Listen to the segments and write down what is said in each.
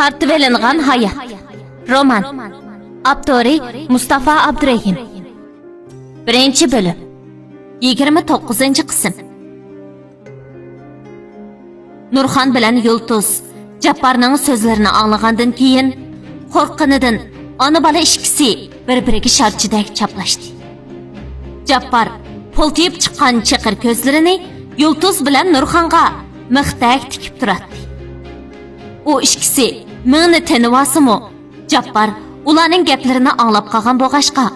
Tartivelingan hayat. Roman. Abdori Mustafa Abdurahim. Birinchi bölüm. 29. qism. Nurxon bilan Yulduz Jabbarning so'zlarini anglagandan keyin qo'rqqanidan ona bola ikkisi bir-biriga sharchidek chaplashdi. Jabbar poltiyib chiqqan chiqir ko'zlarini Yulduz bilan Nurxonga mixdak tikib turadi. U ikkisi meni tanivasimi? Jabbar ularning gaplarini anglab qolgan bo'g'ashqa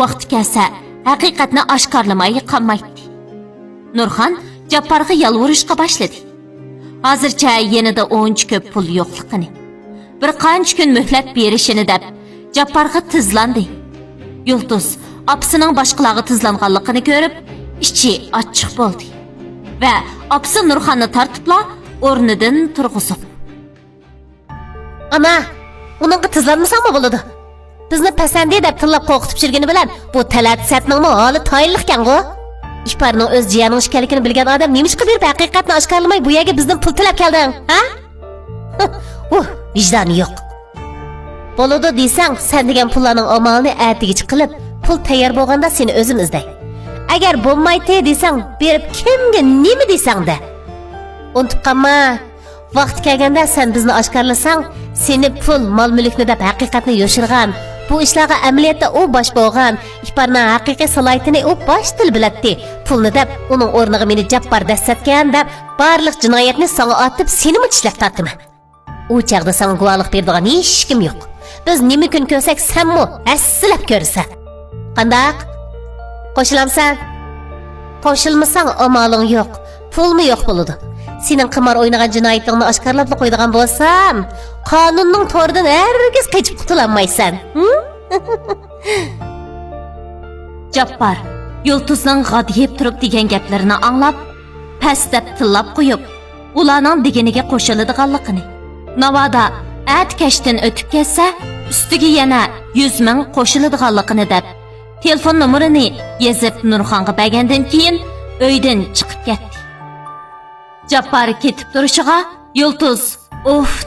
vaqti kelsa haqiqatni oshkorlamay qolmaydi. Nurxon Jabbarga yalvorishga boshladi. Hozircha yanada o'ncha ko'p pul yo'qligini, bir qancha kun muhlat berishini deb Jabbarga tizlandi. Yulduz opasining boshqalarga tizlanganligini ko'rib, ichi ochiq bo'ldi va opasi Nurxonni tortibla o'rnidan turg'izib, "Ana, uningga tizlanmasangmi bo'ladi? Bizni pasandi deb tillab qo'rqitib jirgani bilan bu talat satningmi holi tayinliqkan-ku. İşparning o'z jiyanining ishkanligini bilgan odam nemishqa berib haqiqatni oshkorlamay bu yerga bizdan pul tilab kelding, ha? Vijdoni yo'q. Bo'ladi desang, sen degan pullarning amalini atigicha qilib, pul tayyor bo'lganda seni o'zim izday. Agar bo'lmaydi desang, berib kimga nima desang-da. Unutib qolma. Vaqt kelganda sen bizni oshkorlasang, seni pul, mol-mulkni deb haqiqatni yoshirgan, bu ishlarga amaliyotda u bosh bo'lgan, ishparning haqiqiy salohiyatini u bosh til biladi. Pulni deb uning o'rniga meni Jabbar dastatgan deb barliq jinoyatni senga otib, seni mutishlab tortdim. U chaqda senga guvohlik beradigan hech kim yo'q. Biz nima kun ko'rsak, senmi assilab ko'rsan. Qandaq? Qo'shilamsan? Qo'shilmasang amaling yo'q. Pulmi yo'q bo'ladi. Sening qimor o'ynagan jinoyatingni oshkorlab qo'yadigan bo'lsam, qonunning to'ridan hargiz qochib qutulolmaysan. Jabbar Yulduzning g'adiyib turib degan gaplarini anglab, pastdab tillab qo'yib, ularning deganiga qo'shiladiganligini, navoda atkashdan o'tib ketsa, ustiga yana 100 ming qo'shiladiganligini deb, telefon nomerini yozib Nurxonga bergandan keyin uydan chiqib ketdi. Jabbar ketib turishiga Yulduz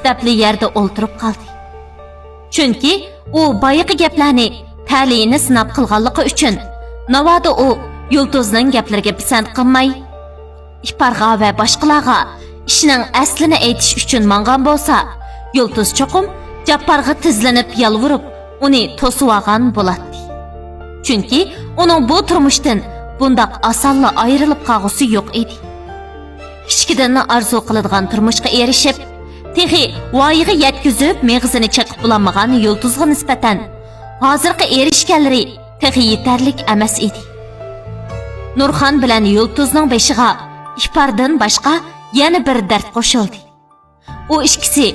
debli yerda o'ltirib qoldi. Chunki u boyiqi gaplarni ta'lini sinab qilganligi uchun navoda u Yulduzning gaplariga pisand qilmay, Ishparga va boshqalarga ishning aslini aytish uchun mangan bo'lsa, Yulduz cho'qim Jabbarga tizlanib yalvorib, uni to'sib olgan bo'ladi. Chunki uning bu turmushdan bundaq osonla ayrilib qolg'usi yo'q edi. Kichkidanni arzu qiladigan turmushga erishib, texi voyiga yetkizib, meg'zini chaqib bulanmagan Yulduzga nisbatan hozirgi erishganlari texi yetarlik emas edi. Nurxon bilan Yulduzning beshiga Ishpardan boshqa yana bir dard qo'shildi. U ikkisi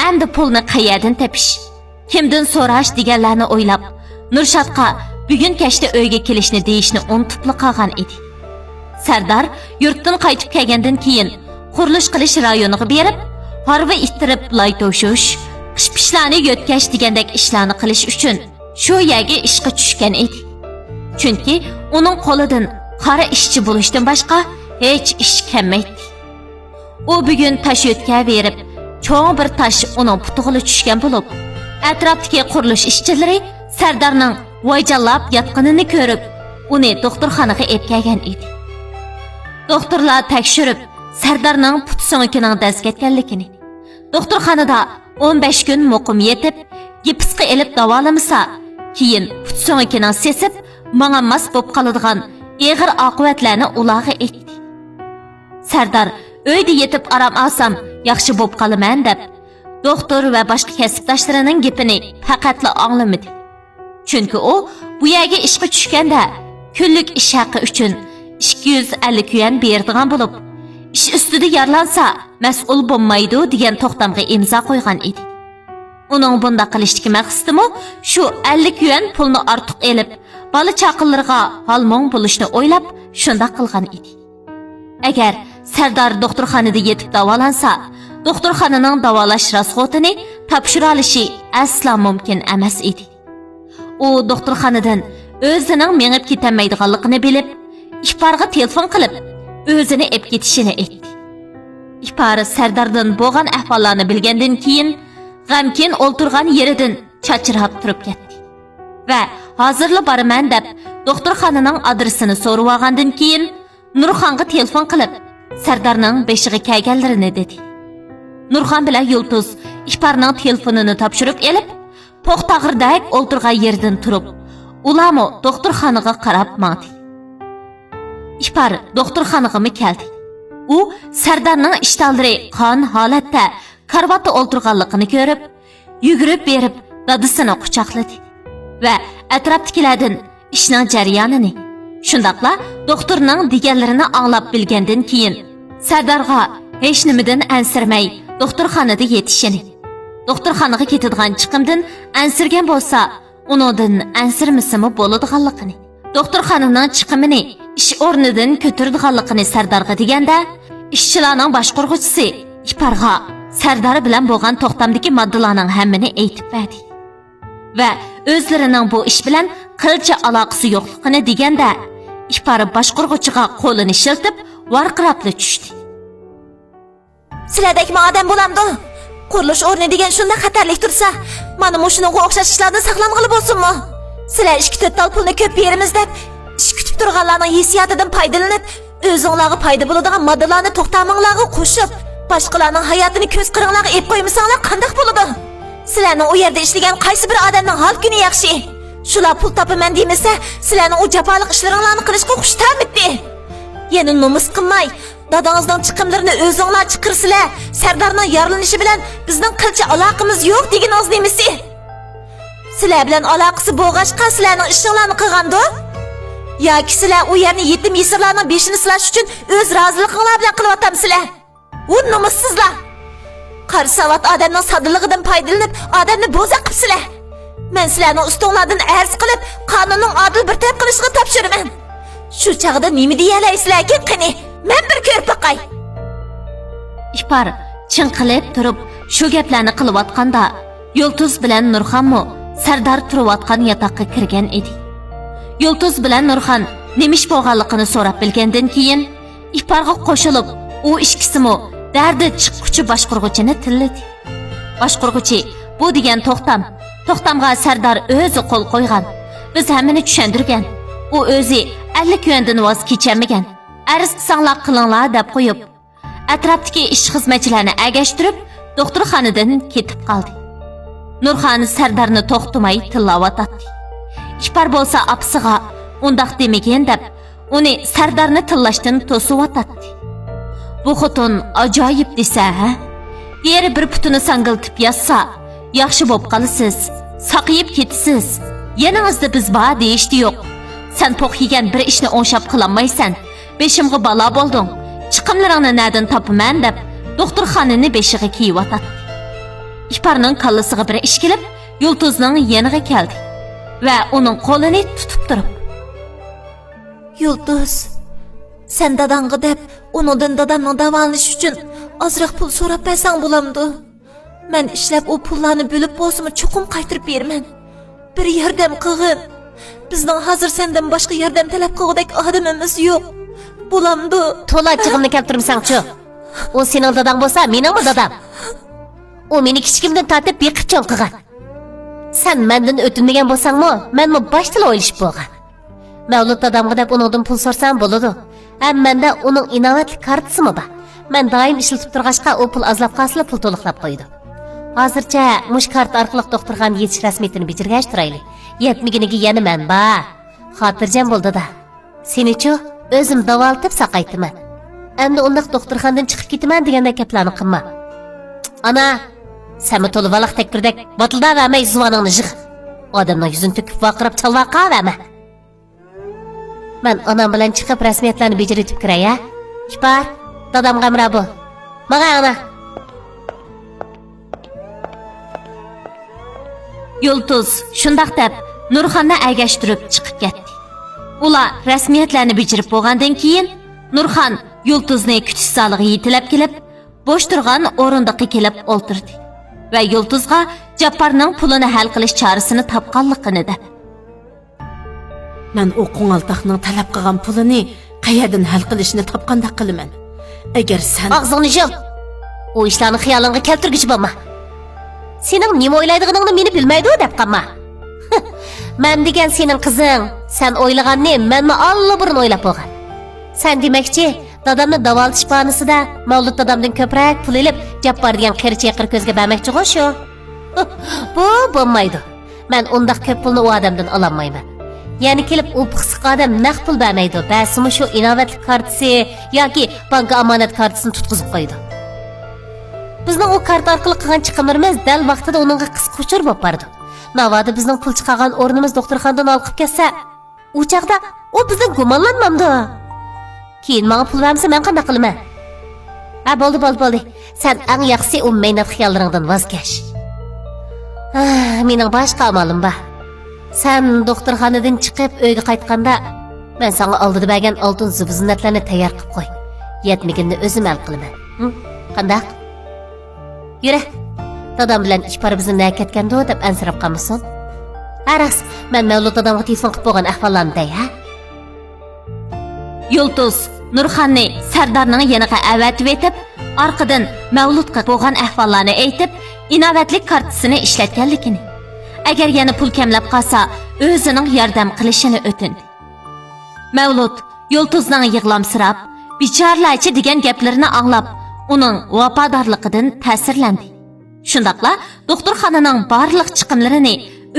endi pulni qayerdan tepish, kimdan so'rash deganlarni o'ylab, Nurshatga bugun kechda uyga kelishni deyishni unutib qolgan edi. Sardar yurtdan qaytib kelgandan keyin qurilish qilish rayoniga berib, harva ittirib lay to'shish, qish-pishlarni yotkash degandek ishlarni qilish uchun shu yerga ishga tushgan edi. Chunki uning qo'lidan qora ishchi bo'lishdan boshqa hech ish kelmaydi. U bugun tosh yotga berib, cho'ng bir tosh uning putig'iga tushgan bo'lib, atrofdagi qurilish ishchilari Sardarning voyjallab yotganini ko'rib, uni doktorxonaga olib kelgan edi. Doktorlar tekshirib, Sardarning put so'ngining daz ketganligini, doktorxonada 15 kun muqim yetib, gipsga elib davolamasa, keyin put so'ngining sesib, manganmas bo'lib qoladigan og'ir oqibatlarni ularga aytdi. Sardar uyda yetib aram olsam, yaxshi bo'lib qolaman deb, doktor va boshqa kasbdoshlarining gapini faqatla anglamadi. Chunki u bu yerga ishga tushganda kunlik ish haqi uchun 250 yuan beradigan bo'lib, ish ustida yaralansa mas'ul bo'lmaydi degan to'xtamga imzo qo'ygan edi. Uning bunda qilishdagi maqsadi shu 50 yuan pulni ortiq elib, bola chaqinlarga halmon bo'lishni o'ylab, shunda qilgan edi. Agar Sardar doktorxonada yetib davolansa, doktorxonaning davolash rasxotini topshira olishi asla mumkin emas edi. U doktorxonadan o'zining mengib ketolmaydiganligini bilib, Ishparga telefon qilib, o'zini ep ketishini aytdi. Ishpar Sardardan bo'lgan ahvollarni bilgandan keyin g'amkin o'ltirgan yeridan chachirab turib ketdi. Va hozirla boraman deb doktorxonaning adresini so'rab olgandan keyin Nurxonga telefon qilib, Sardarning beshiga kelganlarini dedi. Nurxon bilan Yulduz Iparning telefonini topshirib elib, Po'xtag'irdak o'ltirgan yerdan turib, ularmi doktorxonaga qarab mandi. Ipar doktorxonaga keldi. U Sardarning ishtallari qon holatda karvatda o'ltirganligini ko'rib, yugurib berib dadisini quchoqladi va atrofdagilardan ishning jarayonini, shundaqla doktorning deganlarini anglab bilgandan keyin Sardarga hech nimadan ansirmay doktorxonada yetishini, doktorxonaga ketadigan chiqimdan ansirgan bo'lsa, uningdan ansirmisimi bo'ladiganligini, doktorxonaning chiqimini ish o'rnidan ko'taradiganligini Sardarga deganda, ishchilarning boshqaruvchisi Iparga Sardar bilan bo'lgan to'xtamdagi moddalarning hammini aytib berdi. Va o'zlarining bu ish bilan qilcha aloqasi yo'qligini deganda, Ipar boshqaruvchiga qo'lini shiltib, varqirabli tushdi. Sizlardagi odam bo'lamdi. Qurilish o'rni degan shunda xatarlik tursa, mana shunga o'xshash ishlardan saqlanqili bo'lsinmi? Sizlar 2-4 tal pulni ko'p beramiz deb, ish kutib turganlarning hissiyotidan foydalanib, o'zingizlarga foyda bo'ladigan moddalarni to'xtaminglarga qo'shib, boshqalarning hayotini ko'z qiringlarga ep qo'ymasanglar qanday bo'ladi? Sizlarning u yerda ishlagan qaysi bir odamning hol kuni yaxshi? Shular pul topaman demasa, sizlarning u jafoliq ishlaringlarni qilishga xushtamiddi. Yana nomus qilmay, dadangizning chiqimlarini o'zingizlar chiqirsizlar. Sardarning yorlanishi bilan bizning qilcha aloqamiz yo'q degan oz demisi. Sizlar bilan aloqasi bo'lg'achqa sizlarning ishinglarni qilgandi? Yoki sizlar u yerni yetim yesirlarning beshini silash uchun o'z roziligingiz bilan qilyapsizlar? U nomussizlar. Qari savat odamning sodiligidan foydalanib, odamni bo'za qilibsizlar. Men sizlarning ustinglardan arz qilib, qonunning adil bir taraf qilishiga topshiraman. Shu chaqda nima deyalaysiz-lekin qani, men bir ko'rib boqay. Ipar chinqilib turib, shu gaplarni qilayotganda, Yulduz bilan Nurxonmi Sardar turayotgan yotoqqa kirgan edi. Yulduz bilan Nurxon nemish bo'lganligini so'rab bilgandan keyin, Iparga qo'shilib, u ikkisimi dardi chiqquvchi boshqaruvchini tilladi. Boshqaruvchi bu degan to'xtamga Sardar o'zi qo'l qo'ygan. Biz hammani tushundirgan. U o'zi 50 kuyondan voz kechamagan. Arz qilsanglar qilinglar deb qo'yib, atrofdagi ish xizmatchilarini agashtirib, doktorxonadan ketib qoldi. Nurxon Sardarni to'xtamay tillayotdi. Ipar bo'lsa apsiga undaq demagan deb, uni Sardarni tillashdan to'siyotdi. Bu xotin ajoyib desa, ha? Yeri bir putini sangiltib yassa, yaxshi bo'lib qolasiz, saqiyib ketasiz. Yaningizda biz bor deyishdi yo'q. Sen poq yegan bir ishni o'ngshab qilolmaysan. Beshimga balo bo'lding. Chiqimlaringni nadan topaman deb doktorxonani beshiga kiyib-otdi. Iparning kallasiga bir ish kelib, Yulduzning yoniga keldi va uning qo'lini tutib turib, Yulduz, sen dadangga deb, uningdan dadamning davolanishi uchun ozroq pul so'rab bersang bo'lamdi. Men ishlab u pullarni bo'lib bo'lsa-mu cho'qim qaytirib beraman. Bir yordam qilgin. Bizning hozir sendan boshqa yordam talab qilgudek odamimiz yo'q. Bo'lamdi. To'lachig'imni keltirmasang-chi. U sening dadang bo'lsa, meningmi dadam? U meni kichikimdan tortib beqib cho'ng qilgan. Sen mendan o'tinmagan bo'lsangmi, menmi boshdan o'ylashib bo'lgan. Mavlud dadamga deb uningdan pul so'rsam bo'ladi. Ham menda uning inovatli kartasimi bor. Men doim ishlatib turg'achqa u pul azlab qolsa pul to'liqlab qo'ydi. Hozircha mush kart orqali doktorxona yetish rasmiyatini bijirgash turayli. Yetmiginiga yana men bor. Xotirjam bo'ldi-da. Seni-chi o'zim davolatib saqaytiman. Endi undaq doktorxonadan chiqib ketaman deganda gaplarni qilma. Ana, sen to'lib valoq takbirdek botilda vermay zuvaningni yig'. Odamning yuzini to'kib vaqirab chalvaqa verma. Men onam bilan chiqib rasmiyatlarni bijiritib kiray, ha? Ipar, dadam qamra bu. Maga ana. Yulduz shundaq deb Nurxonni agashtirib chiqib ketdi. Ular rasmiyatlarni bijirib bo'lgandan keyin Nurxon Yulduzni kutish zaliga yetilab kelib, bo'sh turgan o'rindiqqa kelib o'ltirdi va Yulduzga Jabbarning pulini hal qilish chorasini topganligini deb. Men u qo'ng'altoqning talab qilgan pulini qayerdan hal qilishni topganda qilaman. Agar sen Og'zingni yop. U ishlarni xiyolingga keltirgich bo'lma. sening nima o'ylaydiganingni meni bilmaydi deb qolma. Men degan sening qizing, sen o'ylaganni menmi allaburun o'ylab bo'lgan. Sen demakchi, dadamni davolatish bahanasida Mavlud dadamdan ko'proq pul olib, Jabbor degan qirchi yaqir ko'zga bermoqchi-ku shu. Bu bo'lmaydi. Men undaq ko'p pulni u odamdan ololmayman. Ya'ni kelib u pixsiq odam naq pul bermaydi. Ba'simi shu inovatlik kartasi yoki bank omonat kartasini tutqizib qo'ydi. Bizning u kart orqali qilgan chiqimlarimiz dal vaqtida uningga qisqa uchur bo'lib bordi. Navoda bizning pul chiqargan o'rnimiz doktorxonadan olib ketsa, u chaqda u bizdan gumonlanmamdi. Keyin menga pul bermasa men qanday qilaman? Ha, bo'ldi. Sen eng yaxshisi u mehnat xiyollaringdan voz kech. Mening boshqa amalim bor. Sen doktorxonadan chiqib uyga qaytganda men senga oldida bergan oltin zivzinatlarni tayyor qilib qo'y. Yetmaganni o'zim hal qilaman. Qanday? Yura. Dadam bilan ish pari bizni naketganda deb ansirab qolmasin. Aras, men Mavlud dadamga telefon qilib bo'lgan ahvollarni dey, ha? Yulduz Nurxonni Sardarning yeniga avatib etib, orqadan Mavludga bo'lgan ahvollarni aytib, inovatlik kartasini ishlatganligini. Agar yana pul kamlab qolsa, o'zining yordam qilishini o'tindi. Mavlud Yulduzning yig'lamsirab, "Bichorlarchi" degan gaplarini anglab, uning vafodorligidan ta'sirlandi. Shundaqla doktorxonaning barliq chiqimlarini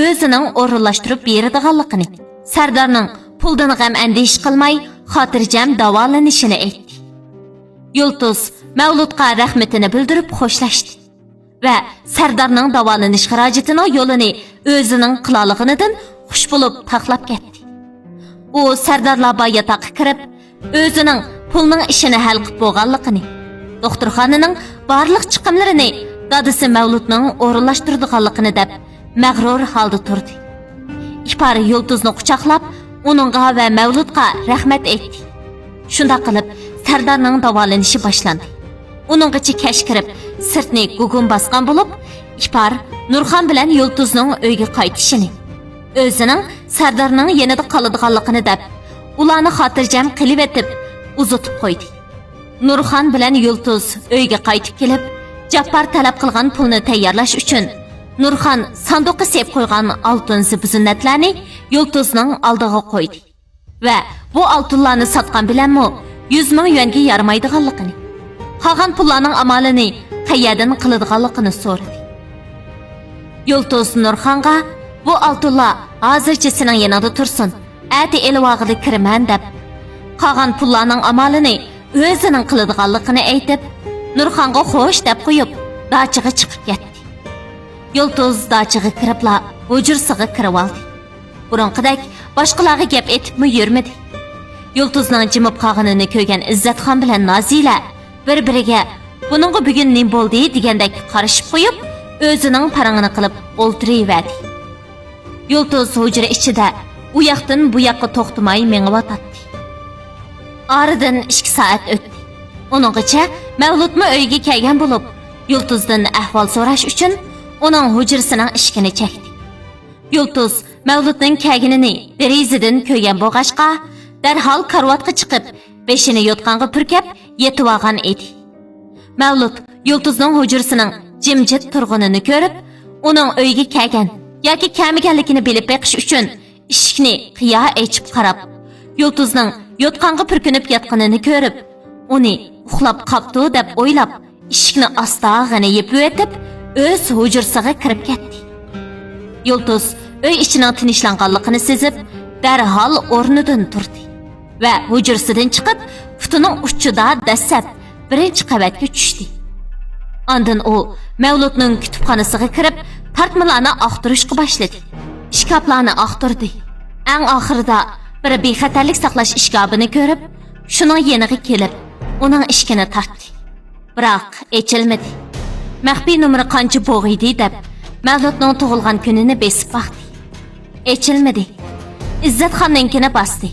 o'zining o'rinlashtirib beradiganligini, Sardarning puldan g'am andish qilmay, xotirjam davolanishini aytdi. Yulduz Mavludga rahmatini bildirib xo'shlashdi va Sardarning davolanish xarajatining yo'lini o'zining qilolig'idan xush bo'lib taxlab ketdi. U Sardarlar boyataqqa kirib, o'zining pulning ishini hal qilib bo'lganligini, doktorxonaning barliq chiqimlarini dadasi Mavludning o'rinlashtirdiganligini deb mag'rur holda turdi. Ipari Yulduzni quchoqlab, uningga va Mavludga rahmat aytdi. Shunda qilib Sardarning davolanishi boshlandi. Uninggacha kash kirib, sirtni gugun bosgan bo'lib, Ipar Nurxon bilan Yulduzning uyga qaytishini, o'zining Sardarning yanada qoladiganligini deb, ularni xotirjam qilib etib, uzatib qo'ydi. Nurxon bilan Yulduz uyga qaytib kelib, Jabbor talab qilgan pulni tayyorlash uchun Nurxon sanduqqa sep qo'ygan oltin zibzinatlarni Yulduzning oldiga qo'ydi va bu oltinlarni sotgan bilanmi 100 ming yuanga yaramaydiganligini, qolgan pullarning amalini qayerdan qiladiganligini so'radi. Yulduz Nurxonga bu oltinlar hozircha sening yanada tursin, ati elvog'ida kiraman deb, qolgan pullarning amalini o'zining qiladiganligini aytib, Nurxonga xo'sh deb qo'yib, dachiga chiqib ketdi. Yulduz dachiga kiribla hujursiga kirib oldi. Burunqidek boshqalarga gap etibmi yurmadi. Yulduzning jimib qolganini ko'rgan Izzatxon bilan Nozila bir-biriga buningga bugun nim bo'ldi degandek qarashib qo'yib, o'zining parangini qilib o'ltiraverdi. Yulduz hujra ichida u yoqdan bu yoqqa to'xtamay mengib o'tdi. Oradan 2 soat o'tdi. Uninggacha Mavludmi uyga kelgan bo'lib, Yulduzdan ahvol so'rash uchun uning hujrasining eshigini chekdi. Yulduz Mavludning kelganini derazadan ko'rgan bo'g'ashqa, darhol karvatga chiqib, beshini yotqanga purkab yetib olgan edi. Mavlud Yulduzning hujrasining jimjit turg'unini ko'rib, uning uyga kelgan yoki kelmaganligini bilib beqish uchun eshikni qiya ochib qarab, Yulduzning yotqanga purkinib yotganini ko'rib, uni uxlab qopti deb o'ylab, eshikni ostag'ini yepib etib, o'z hujrasiga kirib ketdi. Yulduz uy ichining tinchlanganligini sezib, darhol o'rnidan turdi va hujrasidan chiqib, putining uchida dastlab birinchi qavatga tushdi. Ondan u Mavludning kutubxonasiga kirib, tartmalarni oqtirishga boshladi. Shkaflarni oqtirdi. Eng oxirida bir bexatarlik saqlash ishkabini ko'rib, shuning yeniga kelib, uning eshigini tartdi. Biroq ochilmadi. Maxfiy nomeri qancha bo'g'iydi deb Mavludning tug'ilgan kunini besib baqdi. Ochilmadi. Izzatxonninkini bosdi.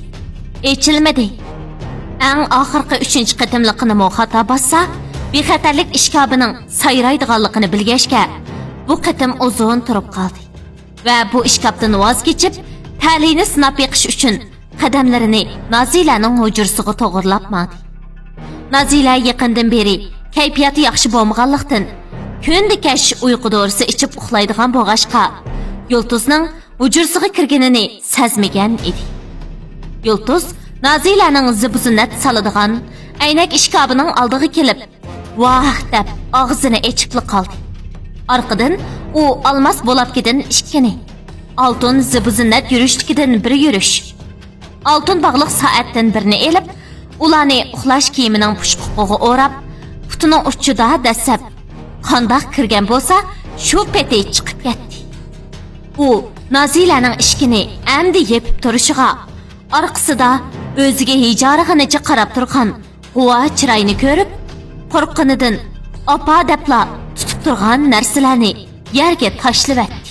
Ochilmadi. Eng oxirgi 3-chi qatimliqini xato bossa, bexatarlik ishkabining sayraydiganligini bilgachga, bu qatim uzun turib qoldi va bu ishkabdan voz kechib, ta'lini sinab yiqish uchun qadamlarini Nozilaning hujrasiga to'g'rilab madi. Nozila yaqindan beri kayfiyati yaxshi bo'lmaganlikdan Көндikeş uyku doğrusu içip uxlaydigan boğaşqa Yıldızның hujursiga kirganini sezmagan edi. Yıldız Nazilaning zibuzinat saladigan aynak ishkobining oldiga kelib, "Vah!" deb og'zini ochibli qoldi. Orqadan u olmos bo'labkidan ikkini, oltin zibuzinat yurishligidan bir yurish, oltin bog'liq soatdan birini elib, ularni uxlash kiyimining pushquqiga o'rab, putining uchida dasab, qandoq kirgan bo'lsa, shu peti chiqib ketdi. U Nazilaning ishkini amdi yepib turishiga, orqasida o'ziga hijorig'inicha qarab turgan G'uva chiroyini ko'rib, qo'rqqanidan opa debla tutib turgan narsalarni yerga tashlab etdi.